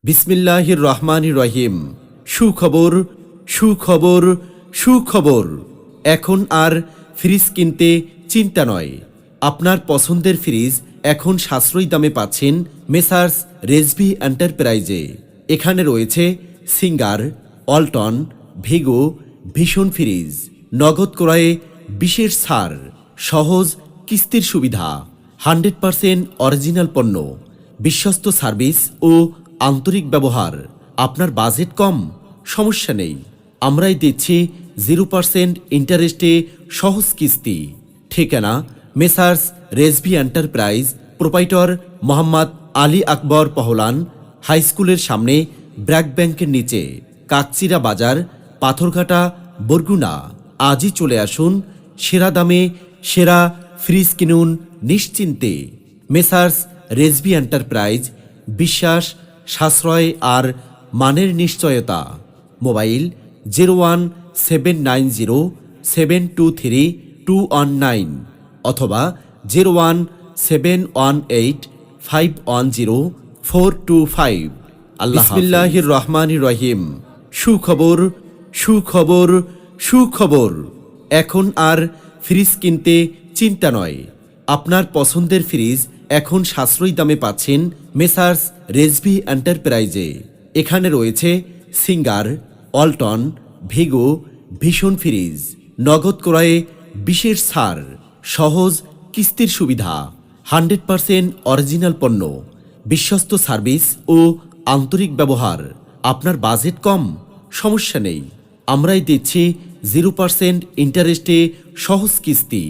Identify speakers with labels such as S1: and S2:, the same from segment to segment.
S1: বিসমিল্লাহির রহমানির রহিম। সুখবর, সুখবর, সুখবর। এখন আর ফ্রিজ কিনতে চিন্তা নয়। আপনার পছন্দের ফ্রিজ এখন সাশ্রয়ী দামে পাচ্ছেন মেসার্স রেজভি এন্টারপ্রাইজে। এখানে রয়েছে সিঙ্গার, ওয়ালটন, ভিগো, ভীষণ ফ্রিজ। নগদ ক্রয়ে বিশেষ ছাড়, সহজ কিস্তির সুবিধা, 100% অরিজিনাল পণ্য, বিশ্বস্ত সার্ভিস ও আন্তরিক ব্যবহার। আপনার বাজেট কম? সমস্যা নেই, আমরাই দিচ্ছি 0% ইন্টারেস্টে সহজ কিস্তি। ঠিকানা Messrs Rezvi enterprise, proprietor Mohammad Ali Akbar Pahlan, high স্কুলের সামনে, ব্র্যাক ব্যাংকের নিচে, কাকচিরা বাজার, পাথরঘাটা, বরগুনা। আজই চলে আসুন, সেরা দামে সেরা ফ্রিজ কিনুন নিশ্চিন্তে। মেসার্স রেজভি এন্টারপ্রাইজ, বিশ্বাস, সাশ্রয় আর মানের নিশ্চয়তা। মোবাইল 01790723219 অথবা 01718510425। আল্লাহ বিসমিল্লাহির রহমানির রহিম। সুখবর, সুখবর, সুখবর। এখন আর ফ্রিজ কিনতে চিন্তা নয়। আপনার পছন্দের ফ্রিজ এখন সাশ্রয়ী দামে পাচ্ছেন মেসার্স রেজভি এন্টারপ্রাইজে। এখানে রয়েছে সিঙ্গার, ওয়ালটন, ভিগো, ভীষণ ফ্রিজ। নগদ ক্রয়ে বিশেষ ছাড়, সহজ কিস্তির সুবিধা, 100% অরিজিনাল পণ্য, বিশ্বস্ত সার্ভিস ও আন্তরিক ব্যবহার। আপনার বাজেট কম? সমস্যা নেই, আমরাই দিচ্ছি 0% ইন্টারেস্টে সহজ কিস্তি।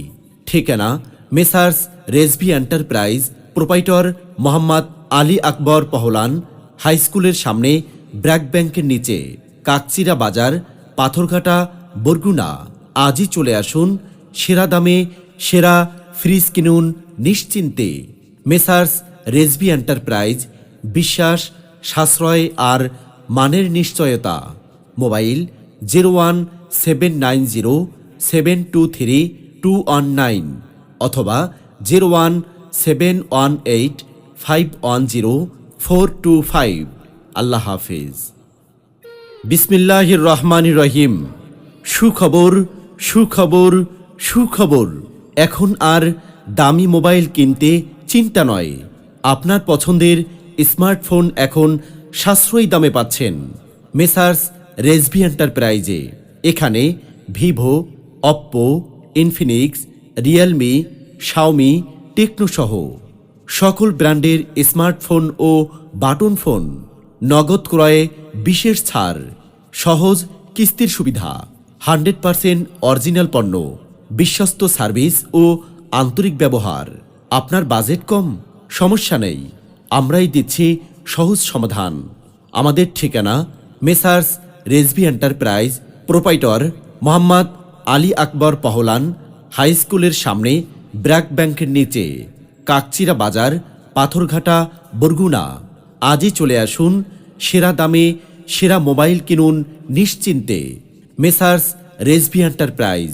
S1: ঠিকানা Messrs Rezvi enterprise, proprietor Mohammad Ali Akbar Pahlan, high স্কুলের সামনে, ব্র্যাক ব্যাংকের নিচে, কাকচিরা বাজার, পাথরঘাটা, বরগুনা। আজই চলে আসুন, সেরা দামে সেরা ফ্রিজ কিনুন নিশ্চিন্তে। মেসার্স রেজভি এন্টারপ্রাইজ, বিশ্বাস, সাশ্রয় আর মানের নিশ্চয়তা। মোবাইল 01790723219 অথবা 01718510425। আল্লাহ হাফেজ। বিসমিল্লাহির রহমানির রহিম। সুখবর, সুখবর, সুখবর। এখন আর দামি মোবাইল কিনতে চিন্তা নয়। আপনার পছন্দের স্মার্টফোন এখন সাশ্রয়ী দামে পাচ্ছেন মেসার্স রেজভি এন্টারপ্রাইজে। এখানে Vivo, Oppo, Infinix, Realme, Xiaomi, Tecno সহ সকল ব্র্যান্ডের স্মার্টফোন ও বাটন ফোন। নগদ ক্রয়ে বিশেষ ছাড়, সহজ কিস্তির সুবিধা, 100% অরিজিনাল পণ্য, বিশ্বস্ত সার্ভিস ও আন্তরিক ব্যবহার। আপনার বাজেট কম? সমস্যা নেই, আমরাই দিচ্ছি সহজ সমাধান। আমাদের ঠিকানা Messrs Rezvi enterprise, proprietor Mohammad Ali Akbar Pahlan, high স্কুলের সামনে, ব্র্যাক ব্যাংকের নিচে, কাকচিরা বাজার, পাথরঘাটা, বরগুনা। আজই চলে আসুন, সেরা দামে সেরা মোবাইল কিনুন নিশ্চিন্তে। Messrs Rezvi enterprise.